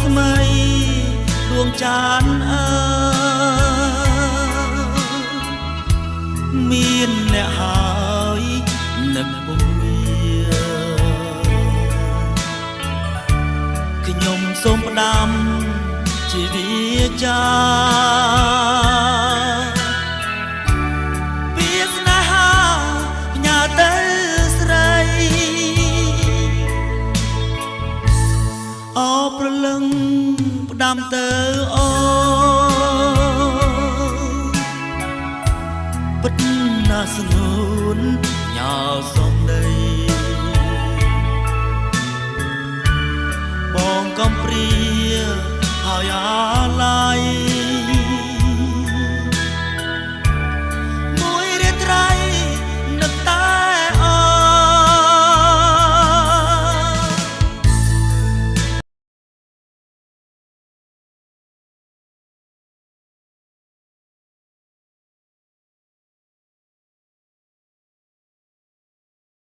ស្មីដួងចានមានអ្នកហើយនឹកពុំមានខ្ញុំសូមផ្ដាំជាវាចាវាស្នេហាផ្ញើទៅស្រីអរព្រលឹងផ្ដាំទៅអូពិតណាស់ស្ងួនញ៉ាសំដីបងកំព្រាហើយ